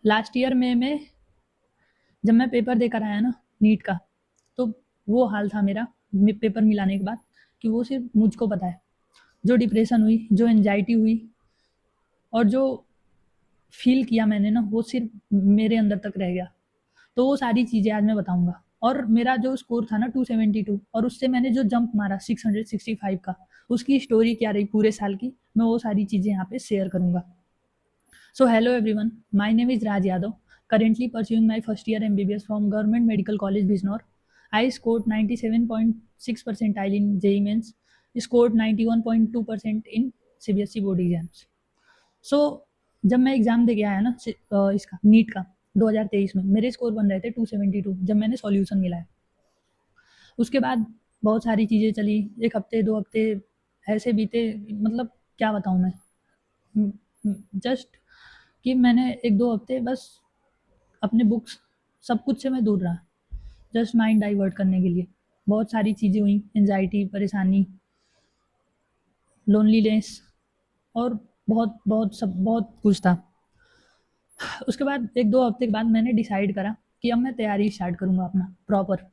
Last year में जब मैं पेपर देकर आया ना नीट का, तो वो हाल था मेरा पेपर मिलाने के बाद कि वो सिर्फ मुझको पता है। जो डिप्रेशन हुई, जो एंजाइटी हुई और जो फील किया मैंने ना, वो सिर्फ मेरे अंदर तक रह गया। तो वो सारी चीज़ें आज मैं बताऊंगा। और मेरा जो स्कोर था ना 272, और उससे मैंने जो जंप मारा 665 का, उसकी स्टोरी क्या रही पूरे साल की, मैं वो सारी चीज़ें यहाँ पे शेयर करूंगा। So hello everyone, my name is Raj Yadav, currently pursuing my first year MBBS from Government Medical College Bijnor. I scored 97.6 percentile in JEE Mains, scored 91.2% in CBSE board exams. So जब मैं exam दे के आया ना इसका NEET का 2023 में, मेरे score बन रहे थे 272 जब मैंने सॉल्यूशन मिलाया। उसके बाद बहुत सारी चीज़ें चली, 1 हफ्ते 2 हफ्ते ऐसे बीते, मतलब क्या बताऊँ मैं। जस्ट कि मैंने 1-2 हफ्ते बस अपने बुक्स सब कुछ से मैं दूर रहा, जस्ट माइंड डाइवर्ट करने के लिए। बहुत सारी चीज़ें हुई, एंजाइटी, परेशानी, लोनलीनेस और बहुत बहुत सब बहुत कुछ था। उसके बाद 1-2 हफ्ते के बाद मैंने डिसाइड करा कि अब मैं तैयारी स्टार्ट करूँगा अपना प्रॉपर।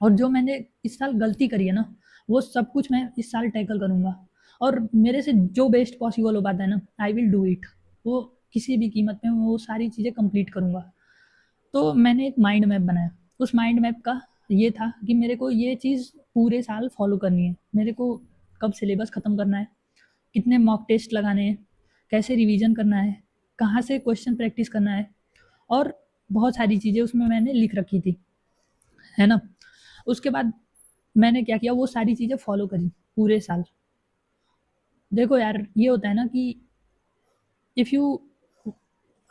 और जो मैंने इस साल गलती करी है ना, वो सब कुछ मैं इस साल टैकल करूँगा। और मेरे से जो बेस्ट पॉसिबल हो पाता है ना, आई विल डू इट। वो किसी भी कीमत में मैं वो सारी चीज़ें कंप्लीट करूँगा। तो मैंने एक माइंड मैप बनाया। उस माइंड मैप का ये था कि मेरे को ये चीज़ पूरे साल फॉलो करनी है। मेरे को कब सिलेबस ख़त्म करना है, कितने मॉक टेस्ट लगाने हैं, कैसे रिवीजन करना है, कहाँ से क्वेश्चन प्रैक्टिस करना है, और बहुत सारी चीज़ें उसमें मैंने लिख रखी थी, है ना। उसके बाद मैंने क्या किया, वो सारी चीज़ें फॉलो करी पूरे साल। देखो यार, ये होता है ना कि इफ़ यू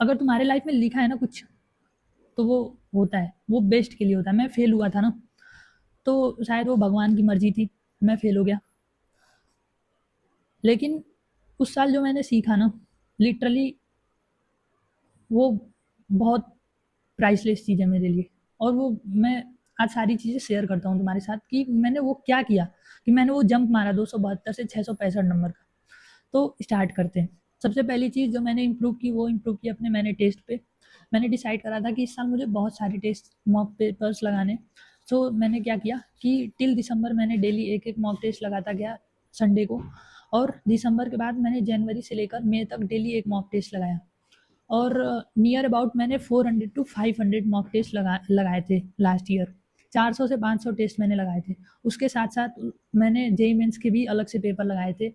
अगर तुम्हारे लाइफ में लिखा है ना कुछ, तो वो होता है, वो बेस्ट के लिए होता है। मैं फेल हुआ था ना, तो शायद वो भगवान की मर्जी थी, मैं फेल हो गया। लेकिन उस साल जो मैंने सीखा ना, लिटरली वो बहुत प्राइसलेस चीज़ है मेरे लिए। और वो मैं आज सारी चीज़ें शेयर करता हूँ तुम्हारे साथ कि मैंने वो क्या किया, कि मैंने वो जंप मारा 272 से 665 नंबर का। तो स्टार्ट करते हैं। सबसे पहली चीज़ जो मैंने इम्प्रूव की, वो इम्प्रूव की अपने मैंने टेस्ट पे। मैंने डिसाइड करा था कि इस साल मुझे बहुत सारे टेस्ट मॉक पेपर्स लगाने। सो मैंने क्या किया कि टिल दिसंबर मैंने डेली एक एक मॉक टेस्ट लगाता गया संडे को। और दिसंबर के बाद मैंने जनवरी से लेकर मई तक डेली एक मॉक टेस्ट लगाया। और नियर अबाउट मैंने 400 टू 500 मॉक टेस्ट लगाए थे लास्ट ईयर। 400 से 500 टेस्ट मैंने लगाए थे। उसके साथ साथ मैंने जेई मेंस के भी अलग से पेपर लगाए थे।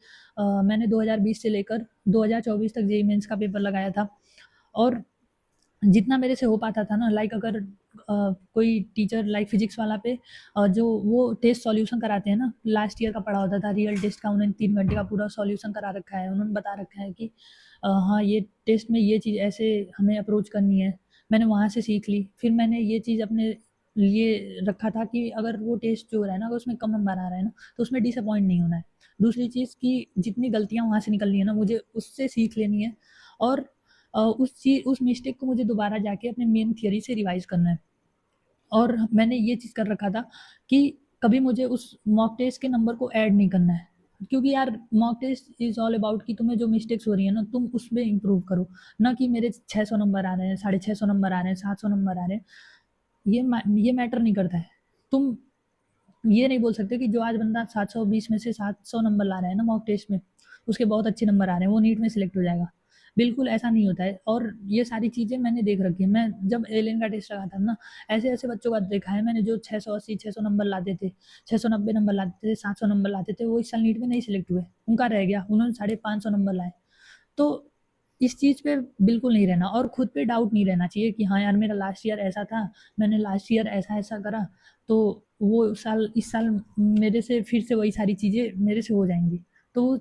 मैंने 2020 से लेकर 2024 तक जेई मेंस का पेपर लगाया था। और जितना मेरे से हो पाता था ना, लाइक अगर कोई टीचर लाइक फिजिक्स वाला पे जो वो टेस्ट सॉल्यूशन कराते हैं ना, लास्ट ईयर का पढ़ा होता था रियल टेस्ट का, उन्होंने 3 घंटे का पूरा सॉल्यूशन करा रखा है। उन्होंने बता रखा है कि हाँ ये टेस्ट में ये चीज़ ऐसे हमें अप्रोच करनी है। मैंने वहाँ से सीख ली। फिर मैंने ये चीज़ अपने लिए रखा था कि अगर वो टेस्ट जो हो रहा है ना, अगर उसमें कम नंबर आ रहा है ना, तो उसमें डिसअपॉइंट नहीं होना है। दूसरी चीज़ कि जितनी गलतियाँ वहाँ से निकलनी है ना, मुझे उससे सीख लेनी है। और उस मिस्टेक को मुझे दोबारा जाके अपने मेन थियरी से रिवाइज करना है। और मैंने ये चीज़ कर रखा था कि कभी मुझे उस मॉक टेस्ट के नंबर को ऐड नहीं करना है। क्योंकि यार mock test is all about कि तुम्हें जो मिस्टेक्स हो रही है ना, तुम उसमें इम्प्रूव करो। ना कि मेरे 600 नंबर आ रहे हैं, 650 नंबर आ रहे हैं, 700 नंबर आ रहे हैं, ये मैटर नहीं करता है। तुम ये नहीं बोल सकते कि जो आज बंदा 720 में से 700 नंबर ला रहा है ना मॉक टेस्ट में, उसके बहुत अच्छे नंबर आ रहे हैं, वो नीट में सिलेक्ट हो जाएगा। बिल्कुल ऐसा नहीं होता है। और ये सारी चीज़ें मैंने देख रखी है। मैं जब एलियन का टेस्ट लगाता था ना, ऐसे ऐसे बच्चों का देखा है मैंने जो 680 600 नंबर लाते थे, 690 नंबर लाते थे, 700 नंबर लाते थे, वो इस साल नीट में नहीं सिलेक्ट हुए। उनका रह गया, उन्होंने 550 नंबर लाए। तो इस चीज़ पे बिल्कुल नहीं रहना, और खुद पे डाउट नहीं रहना चाहिए कि हाँ यार मेरा लास्ट ईयर ऐसा था, मैंने लास्ट ईयर ऐसा ऐसा करा, तो वो साल इस साल मेरे से फिर से वही सारी चीज़ें मेरे से हो जाएंगी। तो वो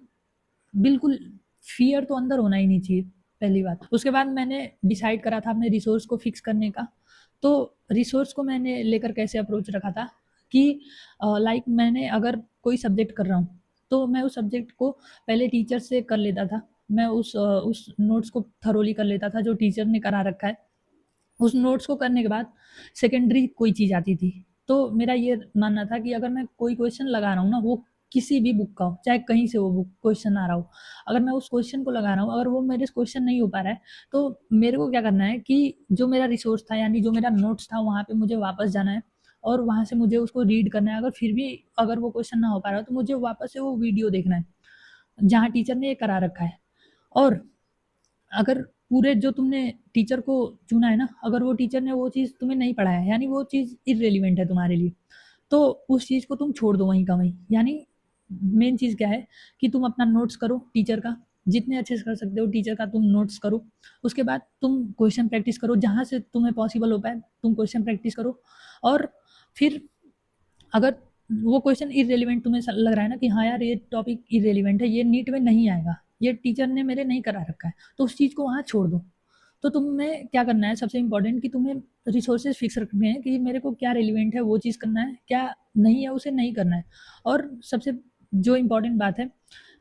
बिल्कुल फियर तो अंदर होना ही नहीं चाहिए, पहली बात। उसके बाद मैंने डिसाइड करा था अपने रिसोर्स को फिक्स करने का। तो रिसोर्स को मैंने लेकर कैसे अप्रोच रखा था कि लाइक मैंने अगर कोई सब्जेक्ट कर रहा हूँ, तो मैं उस सब्जेक्ट को पहले टीचर से कर लेता था। मैं उस नोट्स को थरोली कर लेता था जो टीचर ने करा रखा है। उस नोट्स को करने के बाद सेकेंडरी कोई चीज़ आती थी। तो मेरा ये मानना था कि अगर मैं कोई क्वेश्चन लगा रहा हूँ ना, वो किसी भी बुक का हो, चाहे कहीं से वो बुक क्वेश्चन आ रहा हो, अगर मैं उस क्वेश्चन को लगा रहा हूँ, अगर वो मेरे से क्वेश्चन नहीं हो पा रहा है, तो मेरे को क्या करना है कि जो मेरा रिसोर्स था, यानी जो मेरा नोट्स था, वहाँ पे मुझे वापस जाना है और वहाँ से मुझे उसको रीड करना है। अगर फिर भी अगर वो क्वेश्चन ना हो पा रहा हो, तो मुझे वापस से वो वीडियो देखना है जहाँ टीचर ने ये करा रखा है। और अगर पूरे जो तुमने टीचर को चुना है ना, अगर वो टीचर ने वो चीज़ तुम्हें नहीं पढ़ाया, यानी वो चीज़ इर्रेलिवेंट है तुम्हारे लिए, तो उस चीज़ को तुम छोड़ दो वहीं का वहीं। यानी मेन चीज़ क्या है कि तुम अपना नोट्स करो टीचर का, जितने अच्छे से कर सकते हो टीचर का तुम नोट्स करो। उसके बाद तुम क्वेश्चन प्रैक्टिस करो, जहाँ से तुम्हें पॉसिबल हो पाए तुम क्वेश्चन प्रैक्टिस करो। और फिर अगर वो क्वेश्चन इर्रेलिवेंट तुम्हें लग रहा है ना कि हाँ यार ये टॉपिक इर्रेलिवेंट है, ये नीट में नहीं आएगा, ये टीचर ने मेरे नहीं करा रखा है, तो उस चीज़ को वहाँ छोड़ दो। तो तुम्हें क्या करना है, सबसे इम्पोर्टेंट कि तुम्हें रिसोर्सेज फिक्स रखने हैं कि मेरे को क्या रिलेवेंट है वो चीज़ करना है, क्या नहीं है उसे नहीं करना है। और सबसे जो इम्पोर्टेंट बात है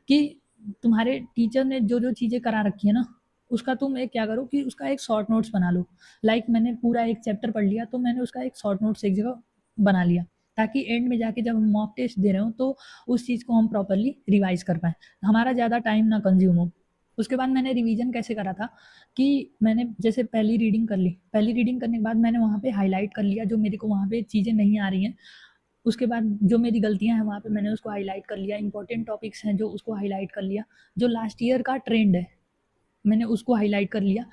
कि तुम्हारे टीचर ने जो जो चीज़ें करा रखी है ना, उसका तुम एक क्या करो कि उसका एक शॉर्ट नोट्स बना लो। लाइक मैंने पूरा एक चैप्टर पढ़ लिया, तो मैंने उसका एक शॉर्ट नोट्स एक जगह बना लिया, ताकि एंड में जाके जब हम मॉक टेस्ट दे रहे हो तो उस चीज़ को हम प्रॉपरली रिवाइज कर पाएँ, हमारा ज़्यादा टाइम ना कंज्यूम हो। उसके बाद मैंने रिवीजन कैसे करा था कि मैंने जैसे पहली रीडिंग कर ली, पहली रीडिंग करने के बाद मैंने वहाँ पे हाईलाइट कर लिया जो मेरे को वहाँ पे चीज़ें नहीं आ रही हैं। उसके बाद जो मेरी गलतियाँ हैं वहाँ पे मैंने उसको हाईलाइट कर लिया, इंपॉर्टेंट टॉपिक्स हैं जो उसको हाईलाइट कर लिया, जो लास्ट ईयर का ट्रेंड है मैंने उसको हाईलाइट कर लिया।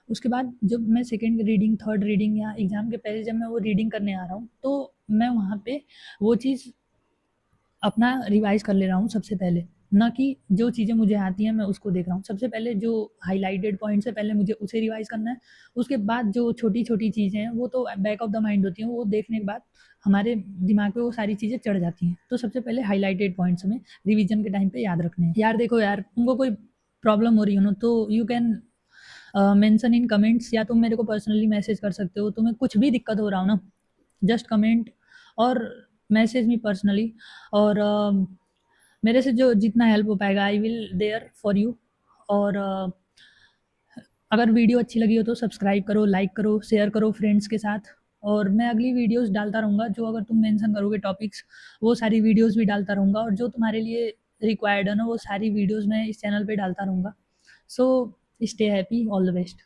उसके बाद जब मैं सेकंड रीडिंग, थर्ड रीडिंग या एग्ज़ाम के पहले जब मैं वो रीडिंग करने आ रहा हूँ, तो मैं वहाँ पे वो चीज़ अपना रिवाइज़ कर ले रहा हूँ सबसे पहले, ना कि जो चीज़ें मुझे आती हैं मैं उसको देख रहा हूँ। सबसे पहले जो हाइलाइटेड पॉइंट्स है पहले मुझे उसे रिवाइज़ करना है। उसके बाद जो छोटी-छोटी चीज़ें हैं वो तो बैक ऑफ द माइंड होती हैं, वो देखने के बाद हमारे दिमाग पे वो सारी चीज़ें चढ़ जाती हैं। तो सबसे पहले हाइलाइटेड पॉइंट्स हमें रिवीजन के टाइम पे याद रखने हैं। यार देखो यार, तुमको कोई प्रॉब्लम हो रही हो ना, तो you can mention in comments, या तुम मेरे को पर्सनली मैसेज कर सकते हो। तुम्हें कुछ भी दिक्कत हो रहा हो ना, जस्ट कमेंट और मैसेज मी पर्सनली। और मेरे से जो जितना हेल्प हो पाएगा I will there for you. और अगर वीडियो अच्छी लगी हो तो सब्सक्राइब करो, लाइक करो, शेयर करो फ्रेंड्स के साथ। और मैं अगली वीडियोस डालता रहूँगा, जो अगर तुम मेंशन करोगे टॉपिक्स, वो सारी वीडियोस भी डालता रहूँगा, और जो तुम्हारे लिए रिक्वायर्ड है ना वो सारी वीडियोस मैं इस चैनल पे डालता रहूँगा। So stay happy, all the best.